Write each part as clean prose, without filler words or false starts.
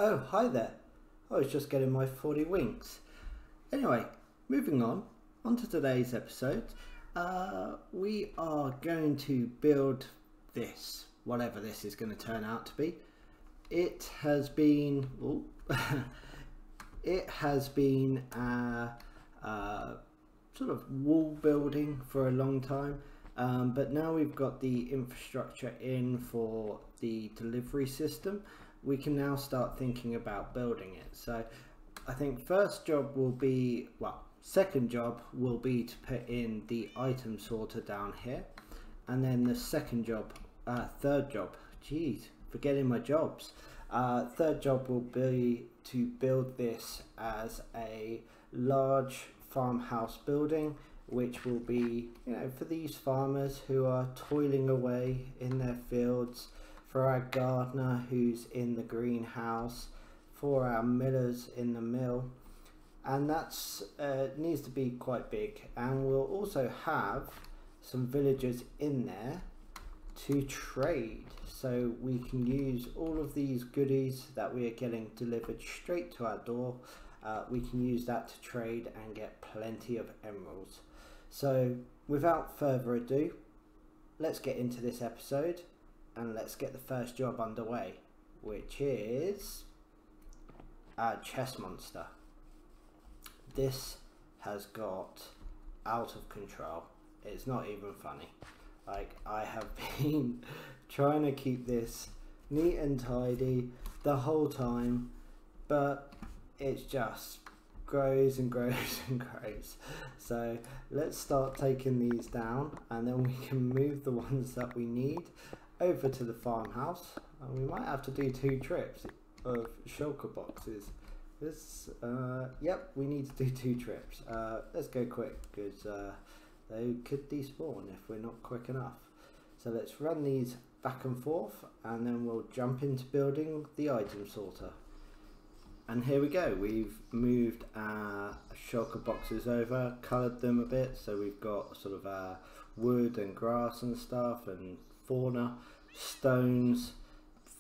Oh, hi there. I was just getting my 40 winks. Anyway, moving on to today's episode. We are going to build this, whatever this is going to turn out to be. It has been, it has been sort of wall building for a long time. But now we've got the infrastructure in for the delivery system, we can now start thinking about building it. So I think first job will be, second job will be to put in the item sorter down here. And then the third job, forgetting my jobs. Third job will be to build this as a large farmhouse building, which will be, for these farmers who are toiling away in their fields, for our gardener who's in the greenhouse, for our millers in the mill. And that's needs to be quite big. And we'll also have some villagers in there to trade, so we can use all of these goodies that we are getting delivered straight to our door. We can use that to trade and get plenty of emeralds. So without further ado, let's get into this episode and let's get the first job underway, which is our chest monster. This has got out of control. It's not even funny. Like, I have been trying to keep this neat and tidy the whole time, but it's just grows and grows and grows. So let's start taking these down, and then we can move the ones that we need over to the farmhouse. And we might have to do 2 trips of shulker boxes. This yep, we need to do 2 trips. Let's go quick, because they could despawn if we're not quick enough. So let's run these back and forth, and then we'll jump into building the item sorter. And here we go. We've moved our shulker boxes over, coloured them a bit, so we've got sort of wood and grass and stuff, and fauna, stones,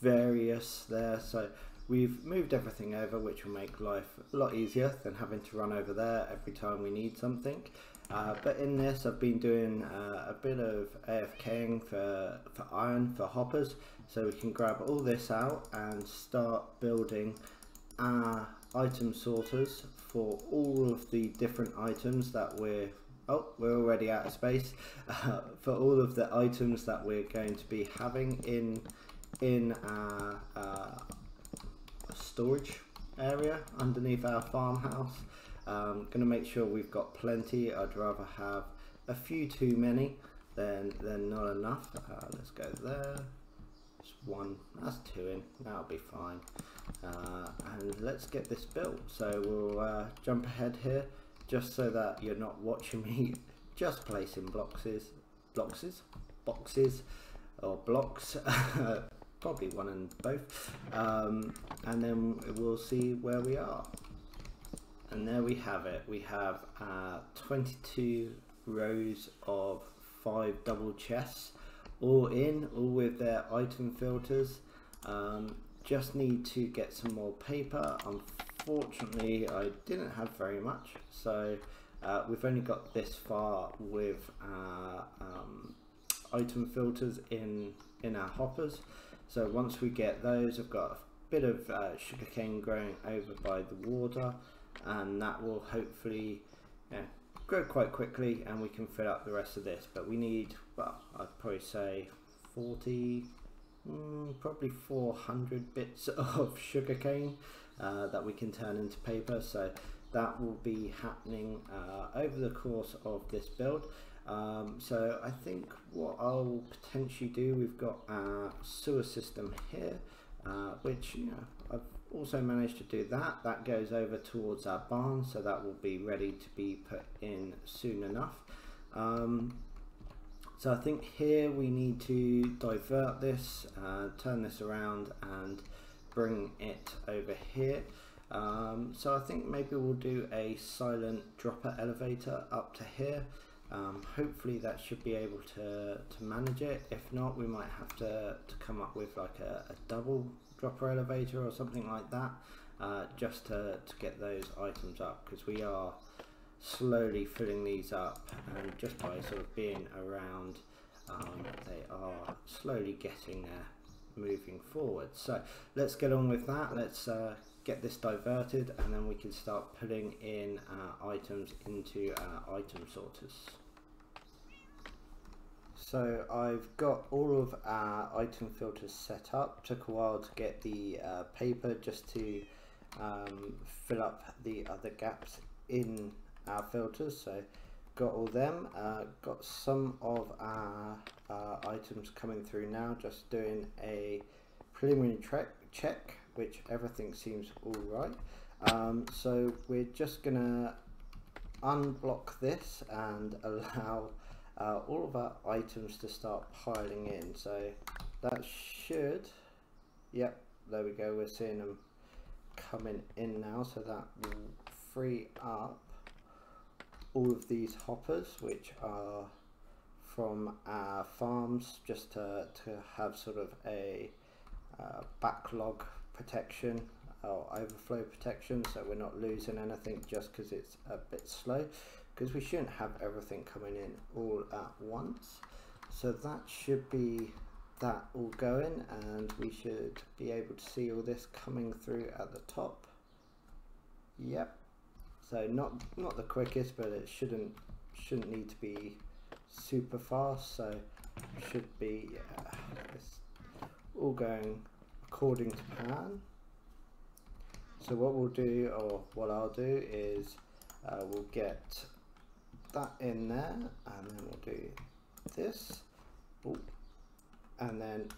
various there. So we've moved everything over, which will make life a lot easier than having to run over there every time we need something. But in this, I've been doing a bit of AFKing for iron, for hoppers, so we can grab all this out and start building our item sorters for all of the different items that we're already out of space, for all of the items that we're going to be having in our storage area underneath our farmhouse. Going to make sure we've got plenty. I'd rather have a few too many than not enough. Let's go there. Just 1, that's 2 in, that'll be fine. And let's get this built. So we'll jump ahead here, just so that you're not watching me just placing boxes or blocks. Probably one and both. And then we'll see where we are. And there we have it. We have 22 rows of 5 double chests, all with their item filters. Just need to get some more paper. Unfortunately, I didn't have very much, so we've only got this far with item filters in our hoppers. So once we get those, I've got a bit of sugarcane growing over by the water, and that will hopefully grow quite quickly, and we can fill up the rest of this. But we need, I'd probably say 40, probably 400 bits of sugarcane that we can turn into paper. So that will be happening over the course of this build. So I think what I'll potentially do, we've got our sewer system here, which I've also managed to do that goes over towards our barn, so that will be ready to be put in soon enough. So I think here we need to divert this, turn this around and bring it over here. So I think maybe we'll do a silent dropper elevator up to here. Hopefully that should be able to manage it. If not, we might have to come up with like a double dropper elevator or something like that, just to get those items up, because we are slowly filling these up, and just by sort of being around, they are slowly getting there, moving forward. So let's get on with that. Let's get this diverted, and then we can start putting in items into our item sorters. So I've got all of our item filters set up. Took a while to get the paper just to fill up the other gaps in our filters. So got all them, got some of our items coming through now, just doing a preliminary check, which everything seems all right. So we're just gonna unblock this and allow all of our items to start piling in. So that should, yep, there we go, we're seeing them coming in now. So that will free up all of these hoppers, which are from our farms, just to have sort of a backlog protection or overflow protection, so we're not losing anything just because it's a bit slow, because we shouldn't have everything coming in all at once. So that should be that all going, and we should be able to see all this coming through at the top. Yep. So not the quickest, but it shouldn't need to be super fast. So should be, yeah, it's all going according to plan. So what we'll do, or what I'll do, is we'll get that in there, and then we'll do this. Ooh. And then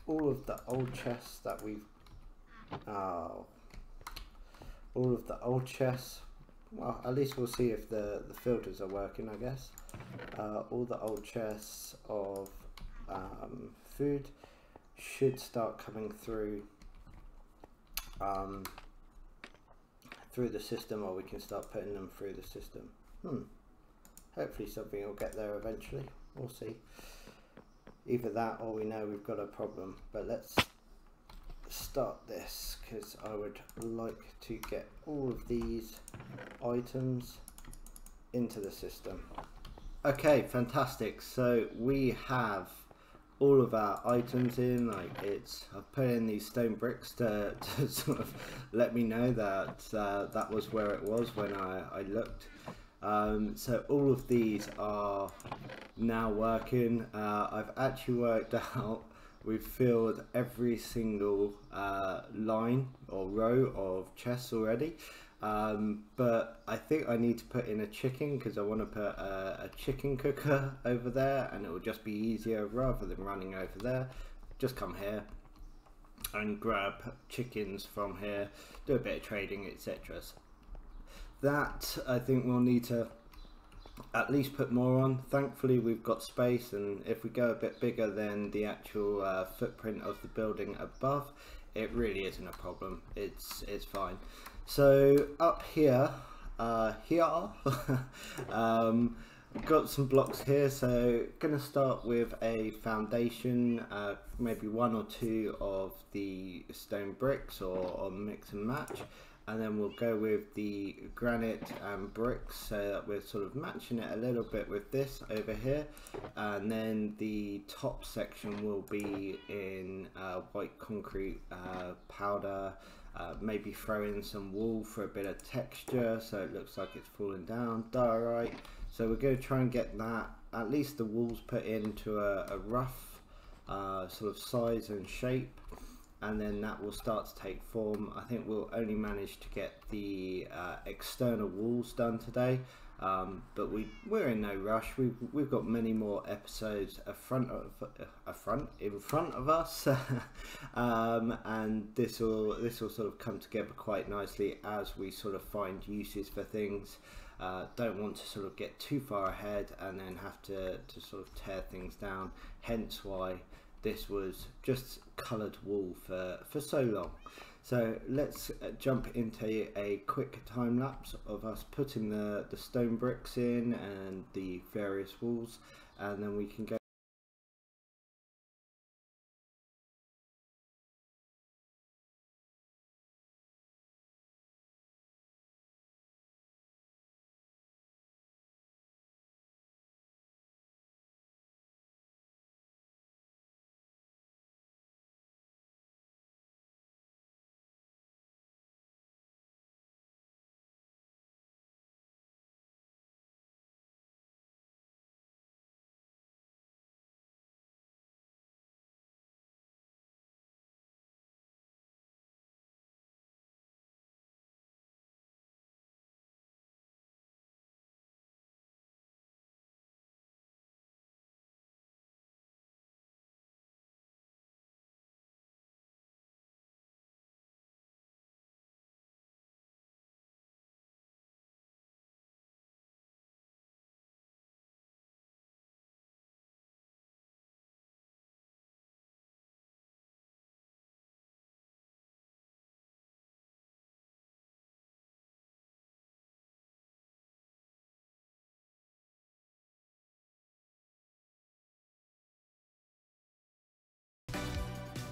all of the old chests that we've, all of the old chests, well, at least we'll see if the filters are working, I guess. All the old chests of food should start coming through through the system, or we can start putting them through the system. Hopefully something will get there eventually. We'll see. Either that, or we know we've got a problem. But let's start this, because I would like to get all of these items into the system. Okay, fantastic. So we have all of our items in. Like, I've put in these stone bricks to sort of let me know that that was where it was when I looked. So all of these are now working. I've actually worked out we've filled every single line or row of chests already, but I think I need to put in a chicken, because I want to put a chicken cooker over there, and it will just be easier rather than running over there. Just come here and grab chickens from here, do a bit of trading, etc. That I think we'll need to at least put more on. Thankfully we've got space, and if we go a bit bigger than the actual footprint of the building above, it really isn't a problem. It's fine. So up here, got some blocks here. So gonna start with a foundation, maybe one or two of the stone bricks, or mix and match. And then we'll go with the granite and bricks, so that we're sort of matching it a little bit with this over here. And then the top section will be in white concrete powder, maybe throw in some wool for a bit of texture so it looks like it's falling down, diorite. So we're going to try and get that, at least the walls, put into a rough sort of size and shape. And then that will start to take form. I think we'll only manage to get the external walls done today, but we're in no rush. We've got many more episodes in front of us, and this will sort of come together quite nicely as we sort of find uses for things. Don't want to sort of get too far ahead and then have to sort of tear things down. Hence why this was just coloured wool for so long. So let's jump into a quick time lapse of us putting the stone bricks in and the various walls, and then we can go.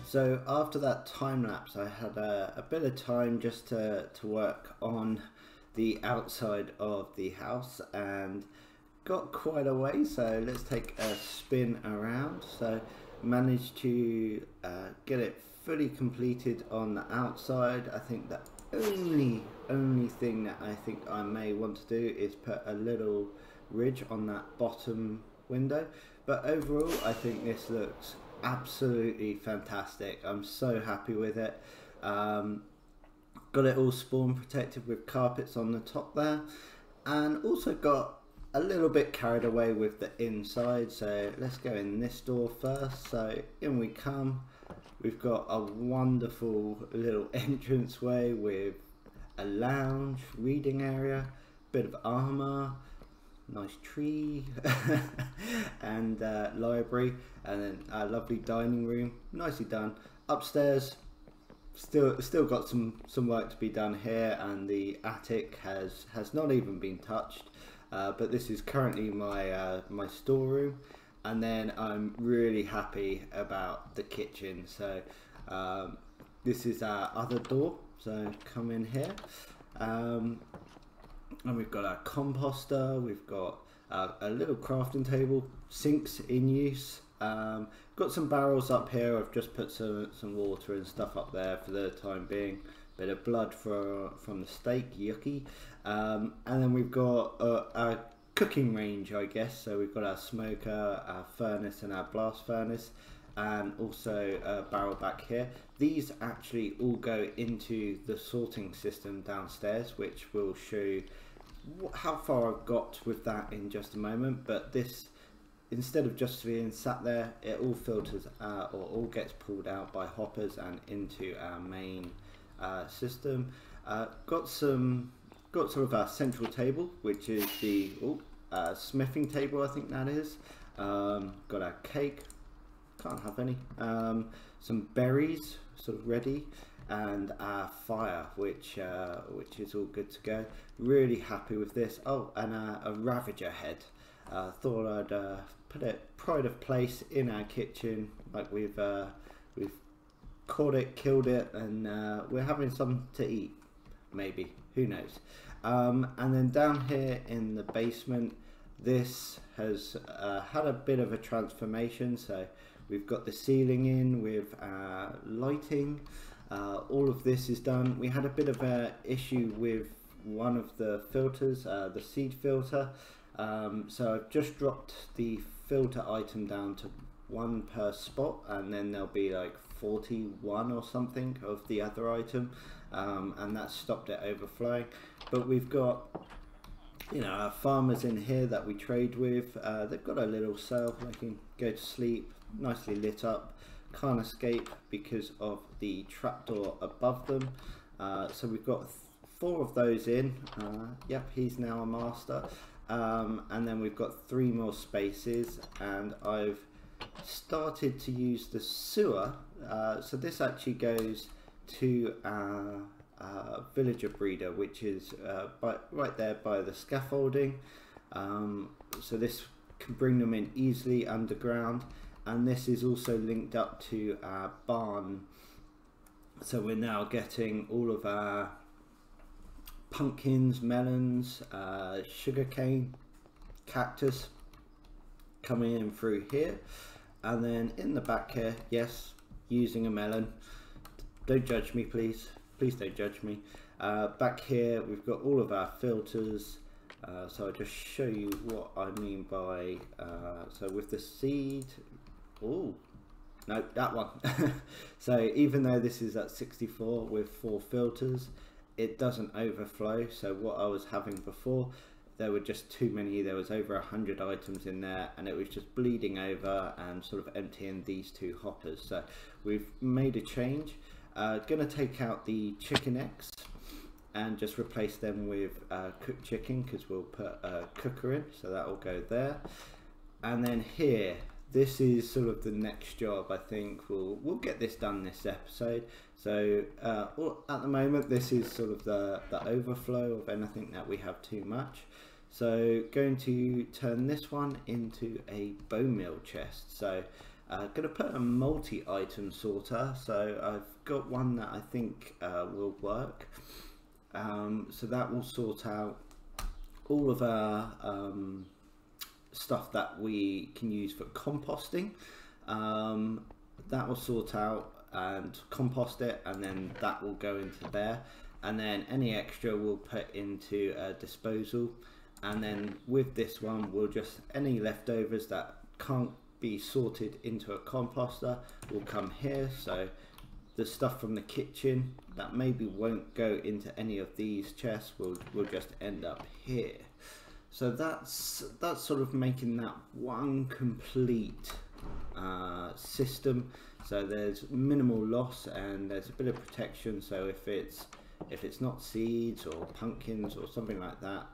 So after that time lapse, I had a bit of time just to work on the outside of the house and got quite a way. So let's take a spin around. So managed to get it fully completed on the outside. I think the only thing that I think I may want to do is put a little ridge on that bottom window, but overall I think this looks absolutely fantastic. I'm so happy with it. Got it all spawn protected with carpets on the top there, and also got a little bit carried away with the inside. So let's go in this door first. So in we come. We've got a wonderful little entranceway with a lounge, reading area, bit of armour, nice tree, and library, and then a lovely dining room, nicely done. Upstairs, still got some work to be done here, and the attic has not even been touched. But this is currently my my storeroom. And then I'm really happy about the kitchen. So this is our other door, so come in here, and we've got our composter, we've got a little crafting table, sinks in use, got some barrels up here. I've just put some water and stuff up there for the time being. Bit of blood from the steak, yucky. And then we've got our cooking range, I guess. So we've got our smoker, our furnace and our blast furnace, and also a barrel back here. These actually all go into the sorting system downstairs, which will show you how far I've got with that in just a moment. But this, instead of just being sat there, it all filters out, or all gets pulled out by hoppers and into our main system. Got sort of our central table, which is the smithing table, I think that is. Got our cake, can't have any. Some berries sort of ready, and our fire, which is all good to go. Really happy with this. Oh, and a Ravager head. Thought I'd put it pride of place in our kitchen. Like we've caught it, killed it, and we're having some to eat. Maybe, who knows. And then down here in the basement, this has had a bit of a transformation. So we've got the ceiling in with lighting. All of this is done. We had a bit of an issue with one of the filters, the seed filter. So I've just dropped the filter item down to 1 per spot, and then there'll be like 41 or something of the other item, and that stopped it overflowing. But we've got, you know, our farmers in here that we trade with. They've got a little cell, they can go to sleep, nicely lit up, can't escape because of the trapdoor above them. So we've got 4 of those in. Yep, he's now a master. And then we've got 3 more spaces, and I've started to use the sewer. So this actually goes to our villager breeder, which is right there by the scaffolding. So this can bring them in easily underground, and this is also linked up to our barn. So we're now getting all of our pumpkins, melons, sugarcane, cactus coming in through here. And then in the back here, yes, using a melon. Don't judge me, please. Please don't judge me. Back here, we've got all of our filters. So I'll just show you what I mean by, so with the seed, oh, no, that one. So even though this is at 64 with 4 filters, it doesn't overflow. So what I was having before, there were just too many. There was over 100 items in there, and it was just bleeding over and sort of emptying these 2 hoppers. So we've made a change. Gonna take out the chicken eggs and just replace them with cooked chicken, because we'll put a cooker in, so that will go there. And then here, this is sort of the next job. I think we'll get this done this episode. So at the moment, this is sort of the overflow of anything that we have too much. So going to turn this one into a bone meal chest. So going to put a multi-item sorter. So I've got one that I think will work. So that will sort out all of our stuff that we can use for composting. That will sort out and compost it, and then that will go into there, and then any extra we'll put into a disposal. And then with this one, we'll just, any leftovers that can't be sorted into a composter will come here. So the stuff from the kitchen that maybe won't go into any of these chests will just end up here. So that's sort of making that one complete system. So there's minimal loss and there's a bit of protection. So if it's not seeds or pumpkins or something like that,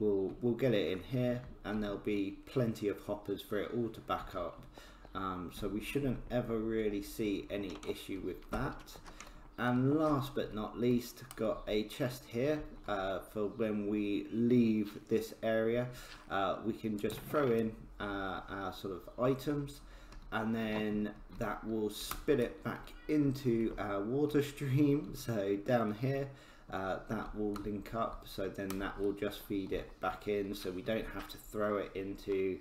we'll get it in here, and there'll be plenty of hoppers for it all to back up. So we shouldn't ever really see any issue with that. And last but not least, got a chest here for when we leave this area. We can just throw in our sort of items, and then that will spit it back into our water stream. So down here, that will link up, so then that will just feed it back in, so we don't have to throw it into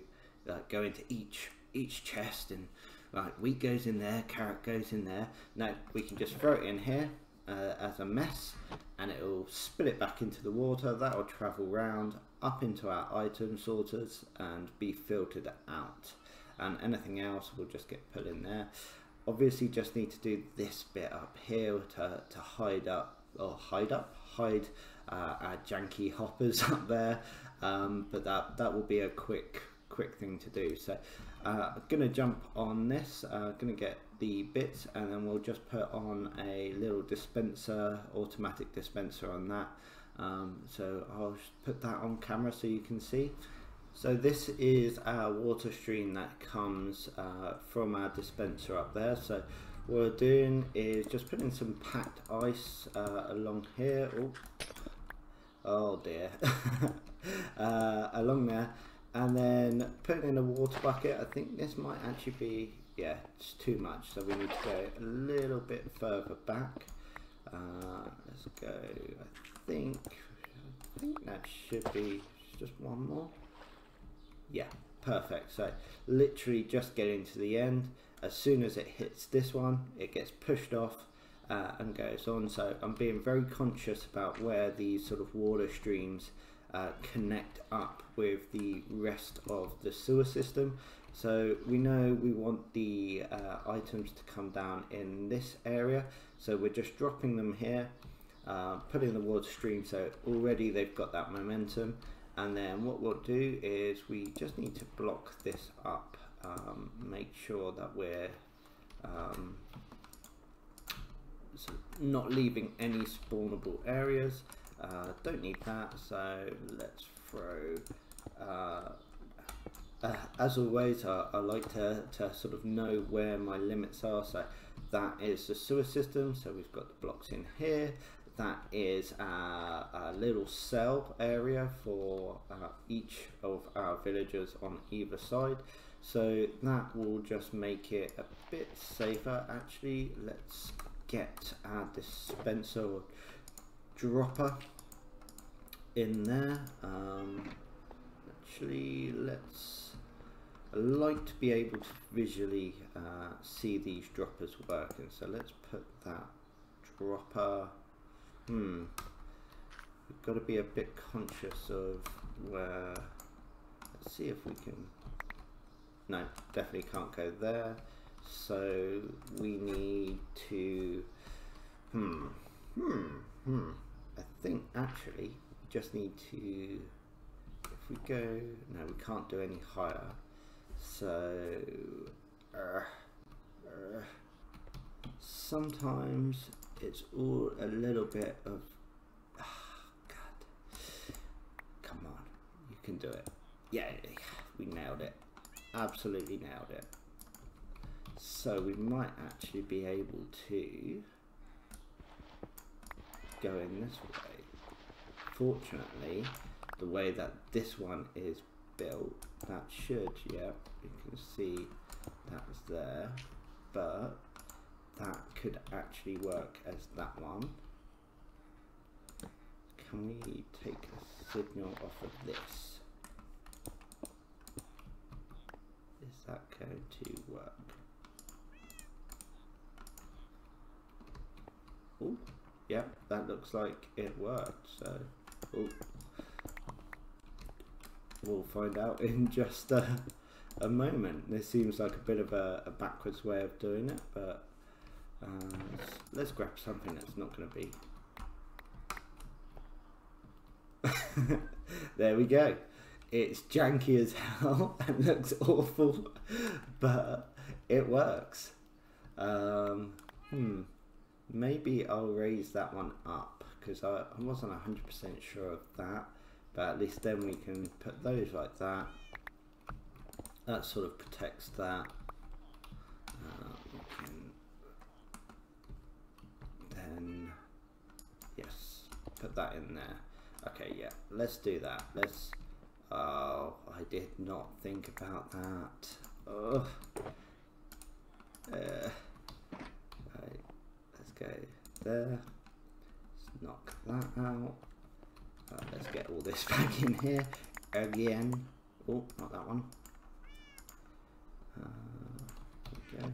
go into each chest and right, wheat goes in there, carrot goes in there. No, we can just throw it in here as a mess, and it will spit it back into the water. That will travel round up into our item sorters and be filtered out, and anything else will just get put in there. Obviously just need to do this bit up here to hide our janky hoppers up there, but that will be a quick thing to do. So I'm gonna jump on this, gonna get the bits, and then we'll just put on a little dispenser, automatic dispenser on that. So I'll put that on camera so you can see. So this is our water stream that comes from our dispenser up there. So what we're doing is just putting some packed ice along here. Oh dear. Along there, and then putting in a water bucket. I think this might actually be, yeah, it's too much, so we need to go a little bit further back. Let's go, I think that should be just one more. Yeah, perfect. So literally just getting to the end. As soon as it hits this one, it gets pushed off and goes on. So I'm being very conscious about where these sort of water streams connect up with the rest of the sewer system. So we know we want the items to come down in this area, so we're just dropping them here, putting the water stream, so already they've got that momentum. And then what we'll do is we just need to block this up, make sure that we're not leaving any spawnable areas. Don't need that, so let's throw as always, I like to sort of know where my limits are. So that is the sewer system, so we've got the blocks in here. That is a little cell area for each of our villagers on either side, so that will just make it a bit safer. Actually, let's get our dispenser or dropper in there. Actually, I like to be able to visually see these droppers working, so let's put that dropper. We've got to be a bit conscious of where. Let's see if we can. No, definitely can't go there. So we need to. I think actually we just need to. If we go, no, we can't do any higher. So sometimes it's all a little bit of God. Come on, you can do it. Yeah, we nailed it. Absolutely nailed it. So we might actually be able to go in this way. Fortunately, the way that this one is built, that should, yeah, you can see that's there, but that could actually work as that one. Can we take a signal off of this? Is that going to work? Oh, yeah, that looks like it worked. So, we'll find out in just a moment. This seems like a bit of a backwards way of doing it, but let's grab something that's not going to be. There we go. It's janky as hell and looks awful, but it works. Maybe I'll raise that one up because I wasn't 100% sure of that, but at least then we can put those like that. That sort of protects that. We can then, yes, put that in there. Okay, yeah, let's do that. Let's. Oh, I did not think about that. Oh. Right, let's go there. Let's knock that out. Let's get all this back in here again. Oh, not that one. Okay.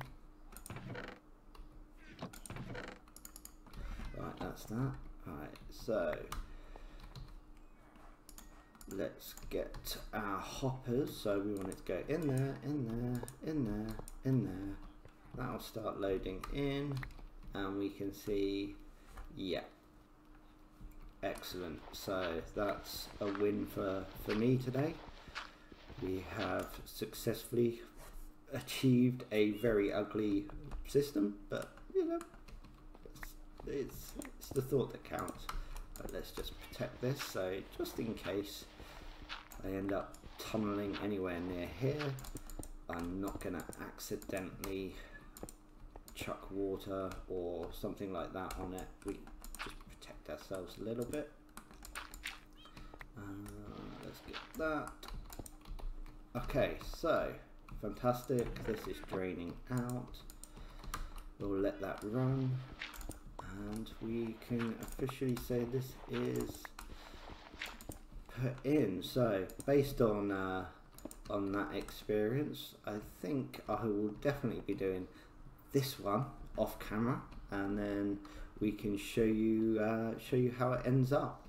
Right, that's that. Right, so let's get our hoppers. So we want it to go in there, in there, in there, in there. That'll start loading in, and we can see, yeah, excellent. So that's a win for me today. We have successfully achieved a very ugly system, but you know, it's the thought that counts. But let's just protect this, so just in case I end up tunneling anywhere near here, I'm not going to accidentally chuck water or something like that on it. We just protect ourselves a little bit. Let's get that. Okay, so fantastic. This is draining out. We'll let that run, and we can officially say this is put in. So based on that experience, I think I will definitely be doing this one off camera, and then we can show you how it ends up.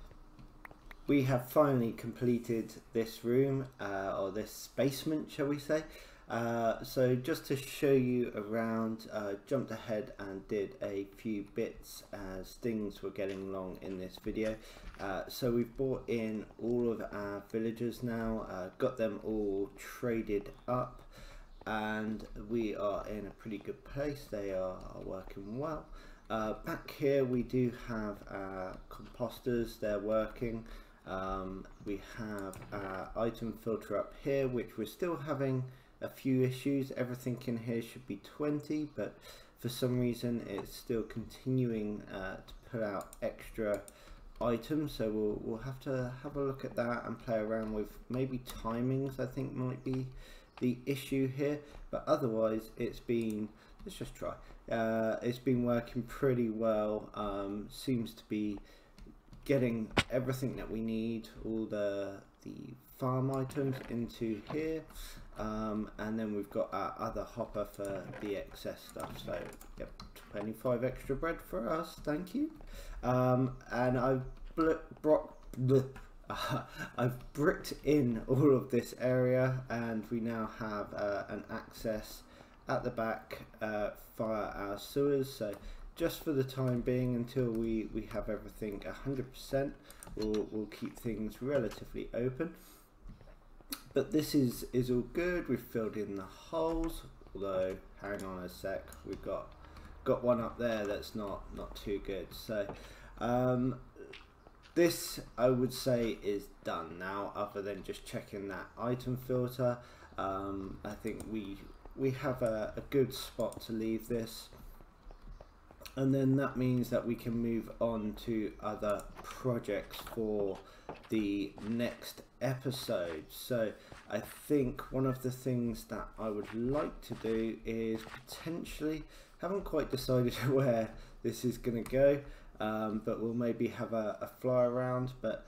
We have finally completed this room, or this basement, shall we say. So just to show you around, jumped ahead and did a few bits as things were getting along in this video. So we've brought in all of our villagers now, got them all traded up, and we are in a pretty good place. They are working well. Back here we do have our composters. They're working. We have our item filter up here, which we're still having a few issues. Everything in here should be 20, but for some reason it's still continuing to put out extra items, so we'll have to have a look at that and play around with maybe timings. I think might be the issue here, but otherwise it's been, let's just try, it's been working pretty well. Seems to be getting everything that we need, all the farm items into here, and then we've got our other hopper for the excess stuff. So yep, 25 extra bread for us, thank you. And I've I've bricked in all of this area, and we now have an access at the back via our sewers. So just for the time being, until we have everything 100%, we'll keep things relatively open. But this is all good. We've filled in the holes, although hang on a sec, we've got one up there that's not too good. So this, I would say, is done now, other than just checking that item filter. I think we have a good spot to leave this, and then that means that we can move on to other projects for the next episode. So I think one of the things that I would like to do is potentially, haven't quite decided where this is going to go, but we'll maybe have a fly around, but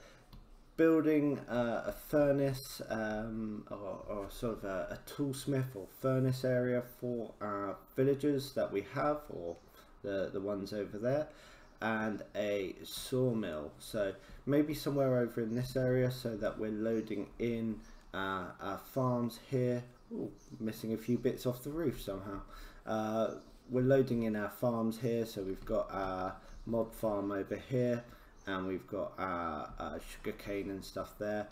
building a furnace or sort of a toolsmith or furnace area for our villagers that we have, or the ones over there, and a sawmill. So maybe somewhere over in this area, so that we're loading in our farms here. Ooh, missing a few bits off the roof somehow. We're loading in our farms here, so we've got our mob farm over here, and we've got our sugarcane and stuff there.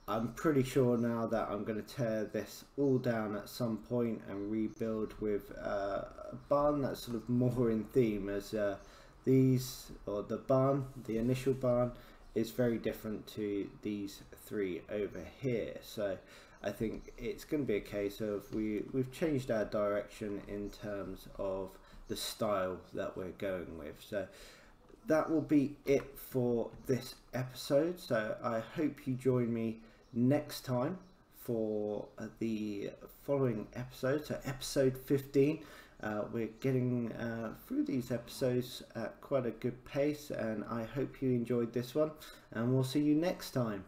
I'm pretty sure now that I'm going to tear this all down at some point and rebuild with a barn that's sort of more in theme, as these, or the barn, the initial barn, is very different to these three over here. So I think it's going to be a case of we've changed our direction in terms of the style that we're going with. So that will be it for this episode. So I hope you join me next time for the following episode, so episode 15. We're getting through these episodes at quite a good pace, and I hope you enjoyed this one, and we'll see you next time.